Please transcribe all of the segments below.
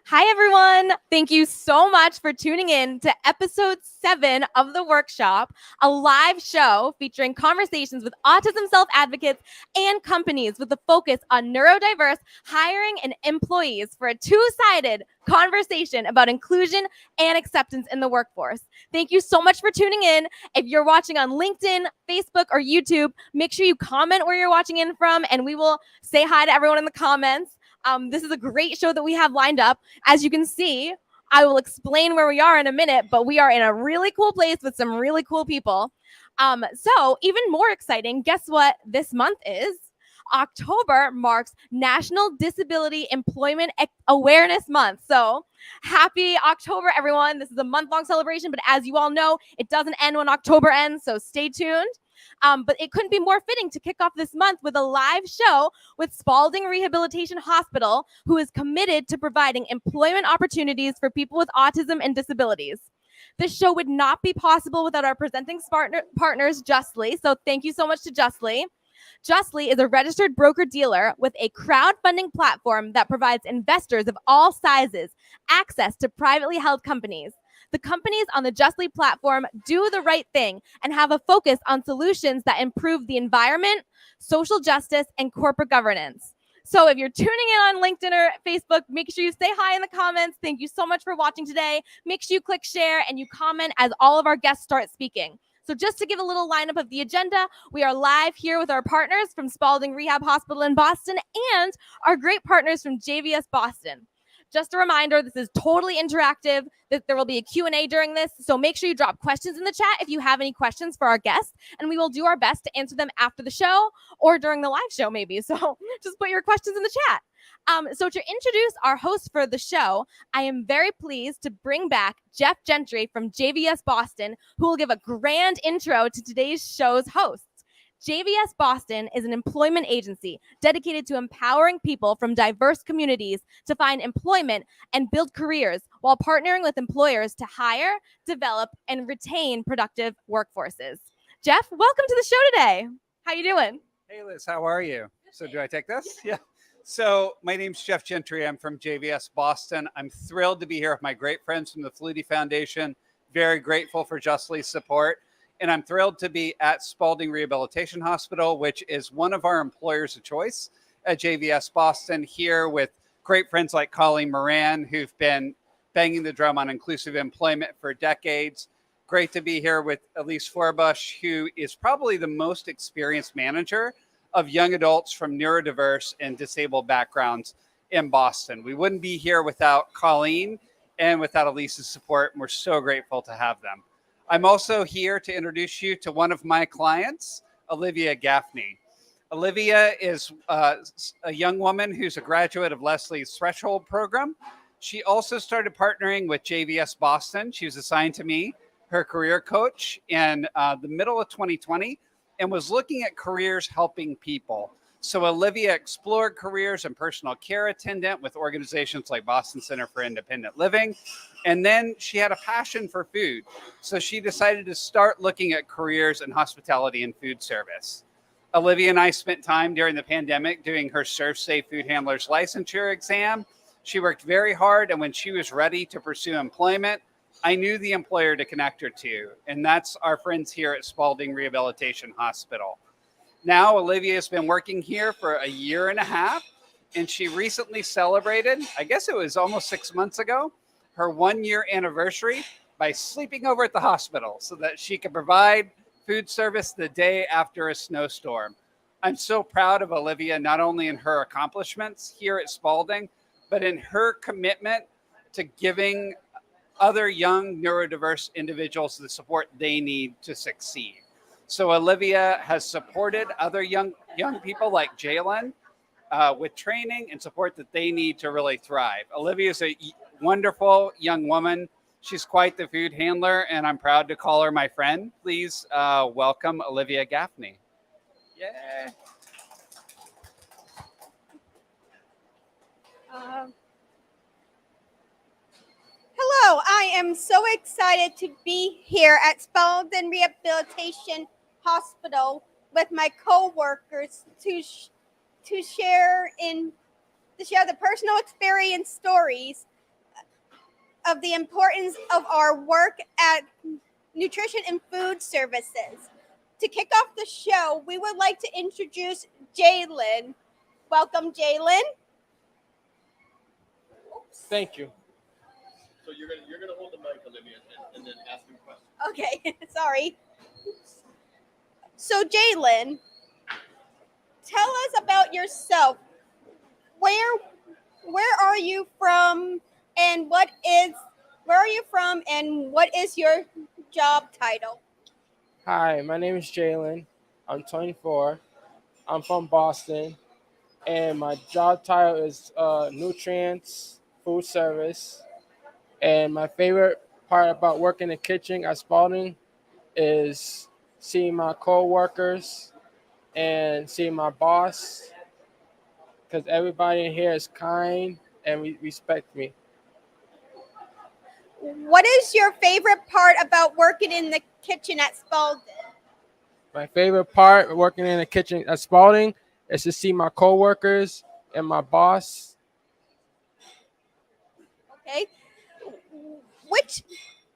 Hi, everyone. Thank you so much for tuning in to episode 7 of the workshop, a live show featuring conversations with autism self-advocates and companies with a focus on neurodiverse hiring and employees for a two-sided conversation about inclusion and acceptance in the workforce. Thank you so much for tuning in. If you're watching on LinkedIn, Facebook, or YouTube, make sure you comment where you're watching in from, and we will say hi to everyone in the comments. This is a great show that we have lined up. As you can see, I will explain where we are in a minute, but we are in a really cool place with some really cool people. So even more exciting, guess what this month is? October marks National Disability Employment Awareness Month. So happy October, everyone. This is a month-long celebration, but as you all know, it doesn't end when October ends, so stay tuned. But it couldn't be more fitting to kick off this month with a live show with Spaulding Rehabilitation Hospital, who is committed to providing employment opportunities for people with autism and disabilities. This show would not be possible without our presenting partners, Justly. So thank you so much to Justly. Justly is a registered broker-dealer with a crowdfunding platform that provides investors of all sizes access to privately held companies. The companies on the Justly platform do the right thing and have a focus on solutions that improve the environment, social justice, and corporate governance. So if you're tuning in on LinkedIn or Facebook, make sure you say hi in the comments. Thank you so much for watching today. Make sure you click share and you comment as all of our guests start speaking. So just to give a little lineup of the agenda, we are live here with our partners from Spaulding Rehab Hospital in Boston and our great partners from JVS Boston. Just a reminder, this is totally interactive. There will be a Q&A during this, so make sure you drop questions in the chat if you have any questions for our guests, and we will do our best to answer them after the show or during the live show maybe. So just put your questions in the chat. So to introduce our host for the show, I am very pleased to bring back Jeff Gentry from JVS Boston, who will give a grand intro to today's show's hosts. JVS Boston is an employment agency dedicated to empowering people from diverse communities to find employment and build careers while partnering with employers to hire, develop, and retain productive workforces. Jeff, welcome to the show today. How you doing? Hey, Liz, how are you? So do I take this? Yeah. So my name's Jeff Gentry. I'm from JVS Boston. I'm thrilled to be here with my great friends from the Flutie Foundation. Very grateful for Justly's support. And I'm thrilled to be at Spaulding Rehabilitation Hospital, which is one of our employers of choice at JVS Boston, here with great friends like Colleen Moran, who've been banging the drum on inclusive employment for decades. Great to be here with Elise Forbush, who is probably the most experienced manager of young adults from neurodiverse and disabled backgrounds in Boston. We wouldn't be here without Colleen and without Elise's support, and we're so grateful to have them. I'm also here to introduce you to one of my clients, Olivia Gaffney. Olivia is a young woman who's a graduate of Leslie's Threshold program. She also started partnering with JVS Boston. She was assigned to me, her career coach, in the middle of 2020, and was looking at careers helping people. So Olivia explored careers in personal care attendant with organizations like Boston Center for Independent Living. And then she had a passion for food. So she decided to start looking at careers in hospitality and food service. Olivia and I spent time during the pandemic doing her ServSafe Food Handler's licensure exam. She worked very hard, and when she was ready to pursue employment, I knew the employer to connect her to, and that's our friends here at Spaulding Rehabilitation Hospital. Now, Olivia has been working here for a year and a half, and she recently celebrated, I guess it was almost 6 months ago, her 1-year anniversary by sleeping over at the hospital so that she could provide food service the day after a snowstorm. I'm so proud of Olivia, not only in her accomplishments here at Spaulding, but in her commitment to giving other young neurodiverse individuals the support they need to succeed. So Olivia has supported other young people like Jalen with training and support that they need to really thrive. Olivia is a wonderful young woman. She's quite the food handler, and I'm proud to call her my friend. Please welcome Olivia Gaffney. Yay. Hello, I am so excited to be here at Spaulding Rehabilitation Hospital with my co-workers to share the personal experience stories of the importance of our work at nutrition and food services. To kick off the show, we would like to introduce Jalen. Welcome, Jalen. Thank you. So you're gonna hold the mic, Olivia, and then ask him questions. Okay, sorry. So, Jalen, tell us about yourself. Where are you from, and what is your job title? Hi, my name is Jalen. I'm 24. I'm from Boston, and my job title is nutrients, food service. And my favorite part about working in the kitchen at Spaulding is seeing my co-workers and seeing my boss, because everybody in here is kind and respect me. What is your favorite part about working in the kitchen at Spaulding? My favorite part of working in the kitchen at Spaulding is to see my co-workers and my boss. Okay. Which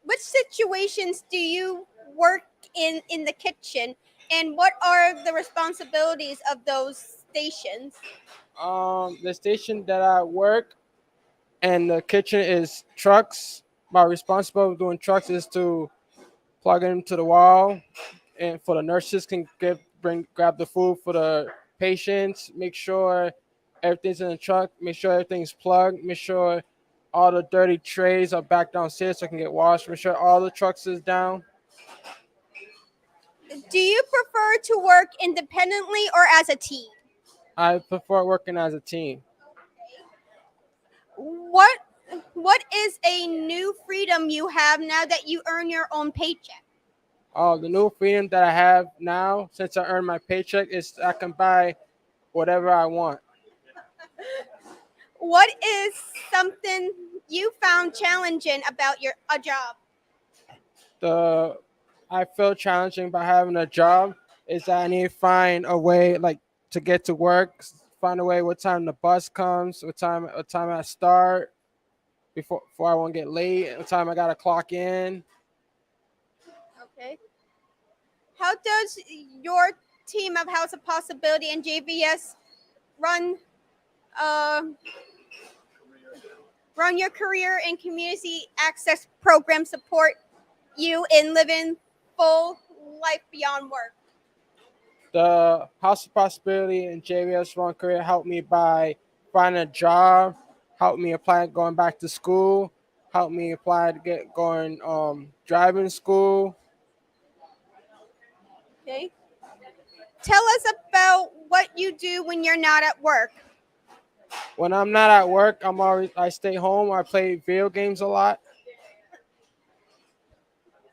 which situations do you work in the kitchen, and what are the responsibilities of those stations? The station that I work and the kitchen is trucks. My responsibility doing trucks is to plug them to the wall, and for the nurses can grab the food for the patients. Make sure everything's in the truck. Make sure everything's plugged. Make sure all the dirty trays are back downstairs so it can get washed. Make sure all the trucks is down. Do you prefer to work independently or as a team? I prefer working as a team. What what is a new freedom you have now that you earn your own paycheck? The new freedom that I have now, since I earn my paycheck, is I can buy whatever I want. What is something you found challenging about your a job? The I feel challenging by having a job is that I need to find a way, like, to get to work, find a way what time the bus comes, what time I start before I won't get late, what time I gotta clock in. Okay. How does your team of House of Possibility and JVS run uh, run your career and community access program support you in living full life beyond work? The House of Possibility and JVS Run Career helped me by finding a job, helped me apply going back to school, helped me apply to get going driving school. Okay. Tell us about what you do when you're not at work. When I'm not at work, I stay home. I play video games a lot.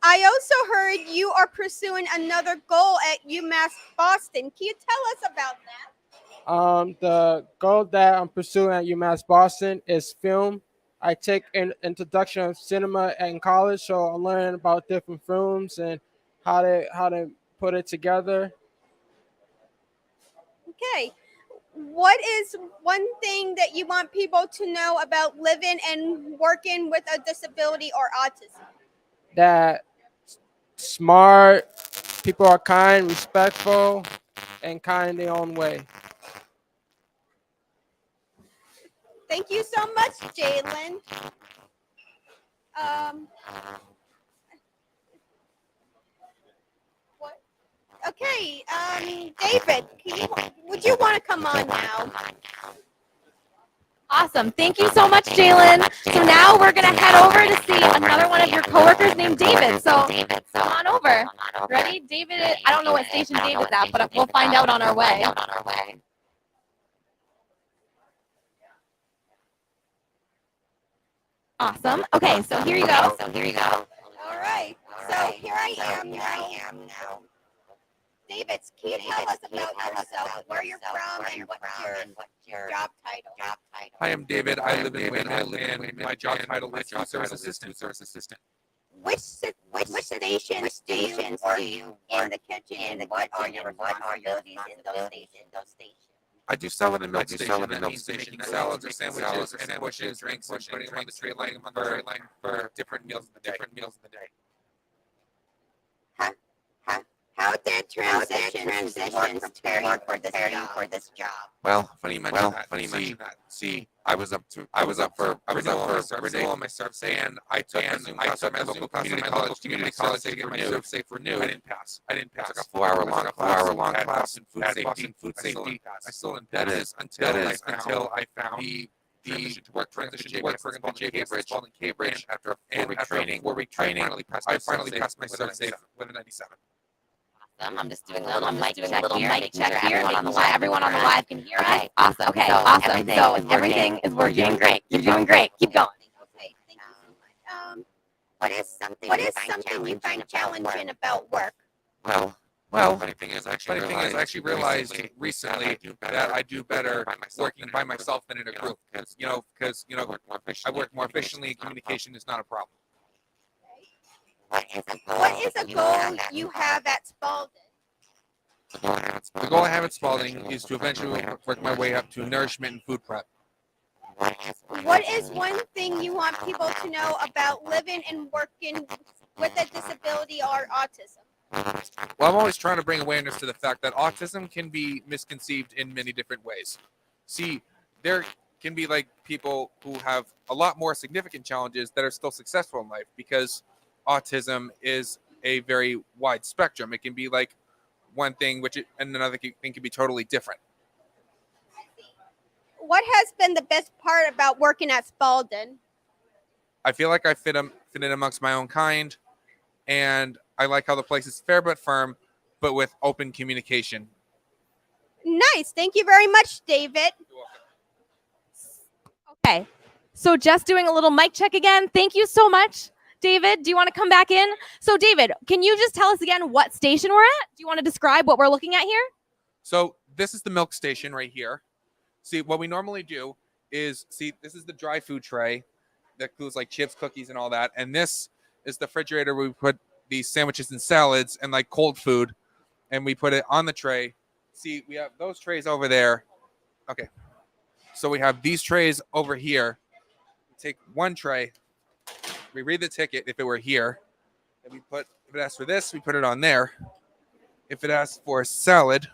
I also heard you are pursuing another goal at UMass Boston. Can you tell us about that? The goal that I'm pursuing at UMass Boston is film. I take an introduction of cinema in college, so I'm learning about different films and how to put it together. Okay. What is one thing that you want people to know about living and working with a disability or autism? That smart people are kind, respectful, and kind in their own way. Thank you so much, Jalen. Um, what? Okay, David, would you want to come on now? Awesome. Thank you so much, Jalen. So now we're going to head over to see another one of your coworkers named David. So come on over. Ready? David, I don't know what station David's at, but we'll find out on our way. Awesome. Okay, so here you go. All right. So here I am now. David, can you tell us about yourself, where you're from, and what's your job title? Hi, I'm David. I live in Wayne, and my job title is food service assistant. Which stations do you work in the kitchen, and what are your responsibilities in those stations? I do sell it in milk station. That means making salads or sandwiches or sandwiches, drinks, and putting them on the tray line for different meals in the day. How did transitions work preparing for this job? Well, funny you mention that. See, I was up for renewal on my serve and I took a Zoom class at my local community college to get my serve safe renewed. I didn't pass. It was like a 4 hour long class in food safety. I still didn't pass until I found the transition to work program at JVS Boston Cambridge. After a 4-week training, I finally passed my serve safe with a 97. I'm just doing a little mic check here. Everyone on the live can hear us. Awesome. Okay, awesome. So everything is working great. You're doing great. Keep going. Okay, thank you. What is something you find challenging about work? Well, funny thing is, I actually realized recently that I do better working by myself than in a group. Because I work more efficiently. Communication is not a problem. What is a goal you have at Spaulding? The goal I have at Spaulding is to eventually work my way up to nourishment and food prep. What is one thing you want people to know about living and working with a disability or autism? Well, I'm always trying to bring awareness to the fact that autism can be misconceived in many different ways. See, there can be like people who have a lot more significant challenges that are still successful in life because autism is a very wide spectrum. It can be like one thing, and another thing can be totally different. What has been the best part about working at Spaulding? I feel like I fit in amongst my own kind, and I like how the place is fair but firm, but with open communication. Nice. Thank you very much, David. Okay. So just doing a little mic check again. Thank you so much. David, do you want to come back in? So David, can you just tell us again what station we're at? Do you want to describe what we're looking at here? So this is the milk station right here. See, what we normally do is, this is the dry food tray that includes like chips, cookies, and all that. And this is the refrigerator where we put these sandwiches and salads and like cold food, and we put it on the tray. See, we have those trays over there. Okay. So we have these trays over here. We take one tray, we read the ticket if it were here, and if it asks for this, we put it on there. If it asks for salad,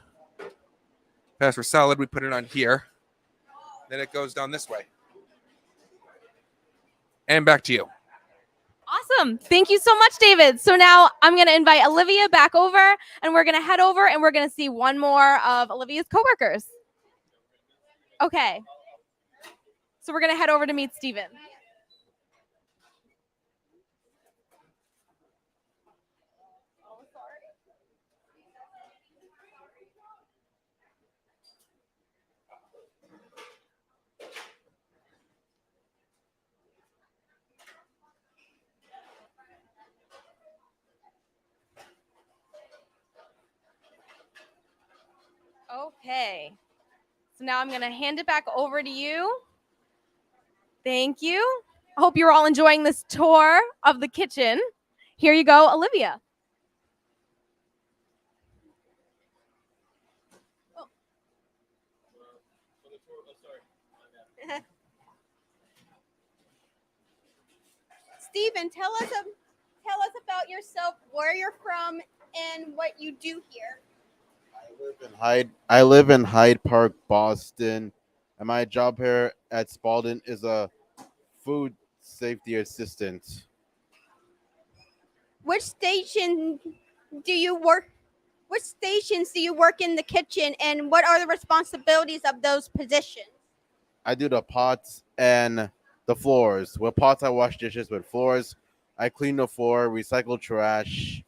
we put it on here. Then it goes down this way. And back to you. Awesome. Thank you so much, David. So now I'm going to invite Olivia back over, and we're going to head over and we're going to see one more of Olivia's coworkers. Okay. So we're going to head over to meet Steven. Okay. So now I'm going to hand it back over to you. Thank you. I hope you're all enjoying this tour of the kitchen. Here you go, Olivia. Steven, tell us about yourself, where you're from, and what you do here. I live in Hyde Park, Boston, and my job here at Spaulding is a food safety assistant. Which stations do you work in the kitchen, and what are the responsibilities of those positions? I do the pots and the floors. With pots, I wash dishes. With floors, I clean the floor, recycle trash.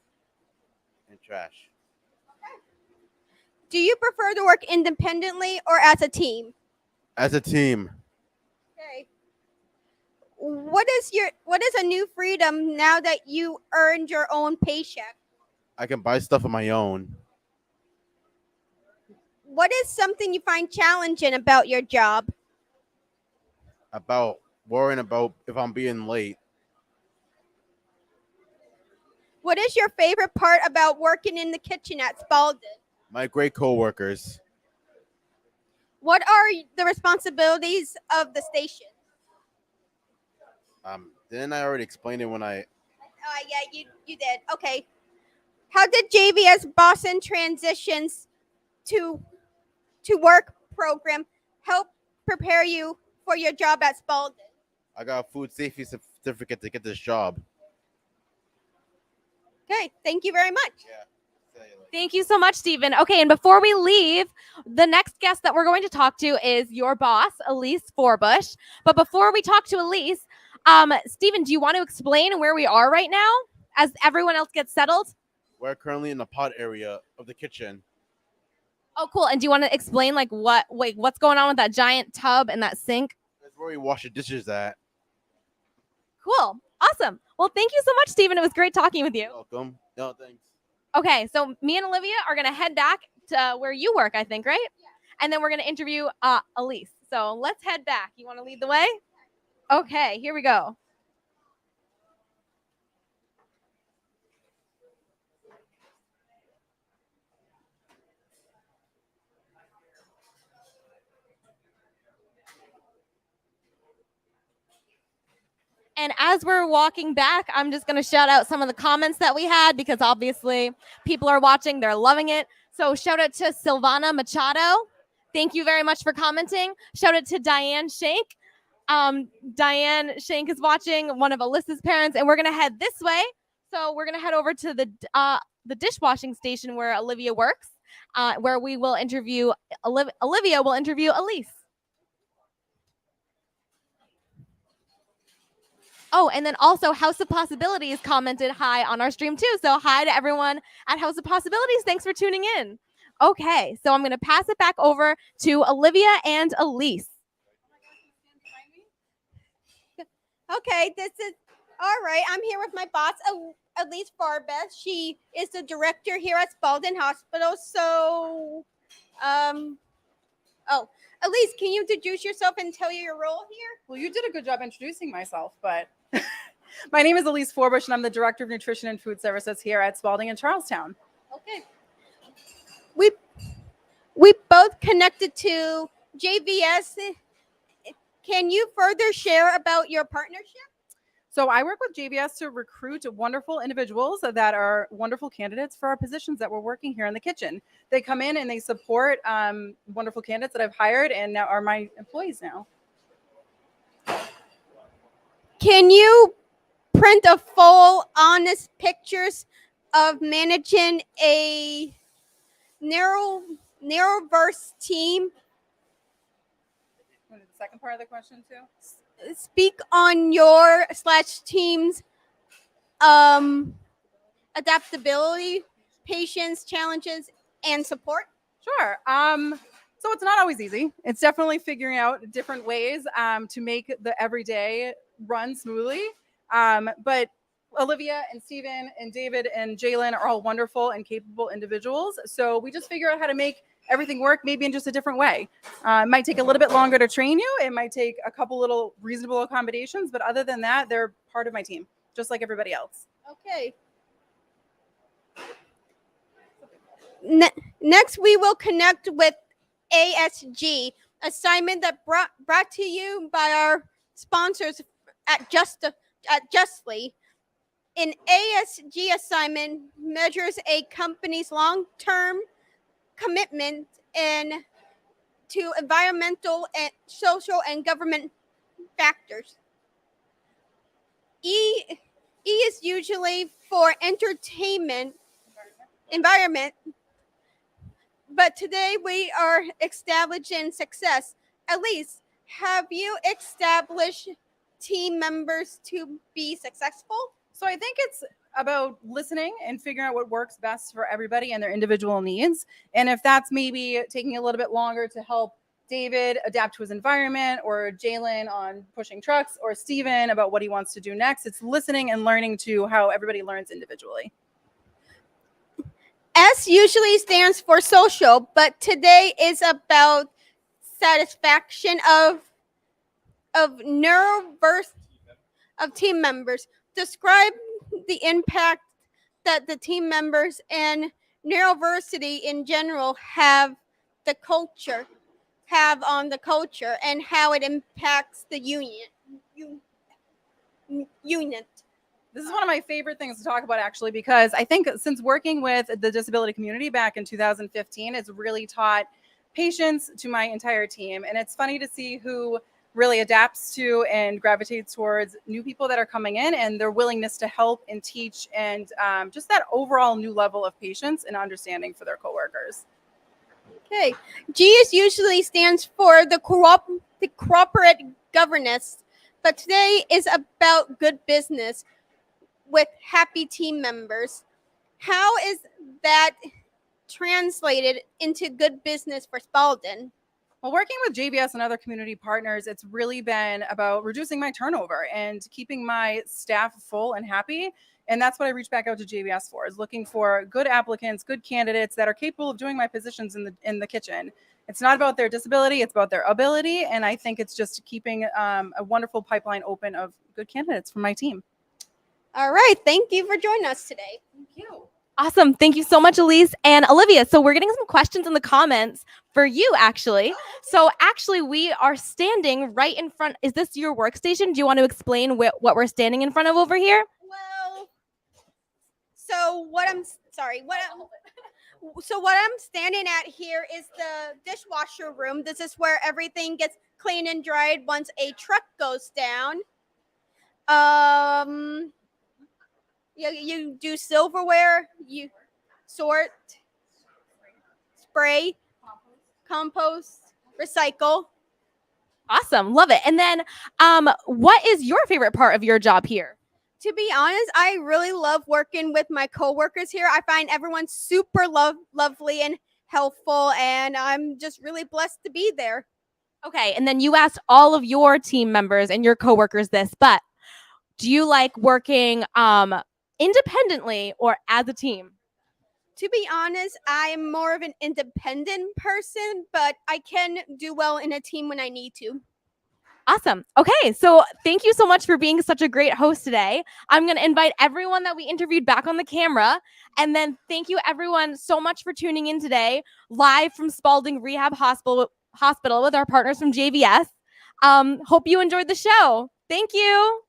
Do you prefer to work independently or as a team? As a team. Okay. What is a new freedom now that you earned your own paycheck? I can buy stuff on my own. What is something you find challenging about your job? About worrying about if I'm being late. What is your favorite part about working in the kitchen at Spaulding? My great coworkers. What are the responsibilities of the station? Didn't I already explain it when I? Yeah, you did. Okay. How did JVS Boston transitions to work program help prepare you for your job at Spaulding? I got a food safety certificate to get this job. Okay, thank you very much. Yeah. Thank you so much, Stephen. Okay, and before we leave, the next guest that we're going to talk to is your boss, Elise Forbush. But before we talk to Elise, Stephen, do you want to explain where we are right now as everyone else gets settled? We're currently in the pot area of the kitchen. Oh, cool. And do you want to explain what's going on with that giant tub and that sink? That's where we wash the dishes at. Cool. Awesome. Well, thank you so much, Stephen. It was great talking with you. Welcome. No, thanks. Okay, so me and Olivia are going to head back to where you work, I think, right? Yeah. And then we're going to interview Elise. So let's head back. You want to lead the way? Okay, here we go. And as we're walking back, I'm just going to shout out some of the comments that we had because obviously people are watching. They're loving it. So shout out to Silvana Machado. Thank you very much for commenting. Shout out to Diane Shank. Diane Shank is watching, one of Alyssa's parents, and we're going to head this way. So we're going to head over to the dishwashing station where Olivia works, where we will interview Olivia will interview Elise. Oh, and then also House of Possibilities commented hi on our stream too. So hi to everyone at House of Possibilities. Thanks for tuning in. Okay, so I'm going to pass it back over to Olivia and Elise. Okay, this is all right. I'm here with my boss, Elise Farbeth. She is the director here at Spaulding Hospital. So, Elise, can you introduce yourself and tell you your role here? Well, you did a good job introducing myself, but my name is Elise Forbush, and I'm the Director of Nutrition and Food Services here at Spaulding in Charlestown. Okay. We both connected to JVS. Can you further share about your partnership? So I work with JVS to recruit wonderful individuals that are wonderful candidates for our positions that we're working here in the kitchen. They come in and they support wonderful candidates that I've hired and now are my employees now. Can you print a full, honest pictures of managing a narrow-verse team? The second part of the question too? Speak on your /team's adaptability, patience, challenges, and support. Sure. So it's not always easy. It's definitely figuring out different ways to make the everyday run smoothly. But Olivia and Stephen and David and Jalen are all wonderful and capable individuals. So we just figure out how to make everything work, maybe in just a different way. It might take a little bit longer to train you. It might take a couple little reasonable accommodations. But other than that, they're part of my team, just like everybody else. Okay. Next, we will connect with ASG, assignment that brought to you by our sponsors at Justly. An ASG assignment measures a company's long-term commitment to environmental and social and government factors. E is usually for entertainment environment, but today we are establishing success. At least, have you established team members to be successful? So I think it's about listening and figuring out what works best for everybody and their individual needs. And if that's maybe taking a little bit longer to help David adapt to his environment, or Jalen on pushing trucks, or Steven about what he wants to do next, it's listening and learning to how everybody learns individually. S usually stands for social, but today is about satisfaction of neuroverse of team members. Describe the impact that the team members and neurodiversity in general have the culture. have on the culture and how it impacts the unit. This is one of my favorite things to talk about, actually, because I think since working with the disability community back in 2015, it's really taught patience to my entire team. And it's funny to see who really adapts to and gravitates towards new people that are coming in and their willingness to help and teach, and just that overall new level of patience and understanding for their coworkers. Okay. GS usually stands for the corporate governance, but today is about good business with happy team members. How is that translated into good business for Spaulding? Well, working with JVS and other community partners, it's really been about reducing my turnover and keeping my staff full and happy. And that's what I reached back out to JVS for, is looking for good applicants, good candidates that are capable of doing my positions in the kitchen. It's not about their disability, it's about their ability. And I think it's just keeping a wonderful pipeline open of good candidates for my team. All right. Thank you for joining us today. Thank you. Awesome. Thank you so much, Elise and Olivia. So we're getting some questions in the comments for you, actually. So actually, we are standing right in front. Is this your workstation? Do you want to explain what we're standing in front of over here? Well, so what I'm standing at here is the dishwasher room. This is where everything gets cleaned and dried once a truck goes down. You do silverware, you sort, spray, compost, recycle. Awesome. Love it. And then what is your favorite part of your job here? To be honest, I really love working with my coworkers here. I find everyone super lovely and helpful, and I'm just really blessed to be there. Okay. And then you asked all of your team members and your coworkers this, but do you like working independently or as a team? To be honest, I'm more of an independent person, but I can do well in a team when I need to. Awesome. Okay, so thank you so much for being such a great host today. I'm going to invite everyone that we interviewed back on the camera. And then thank you everyone so much for tuning in today, live from Spaulding Rehab Hospital with our partners from JVS. Hope you enjoyed the show. Thank you.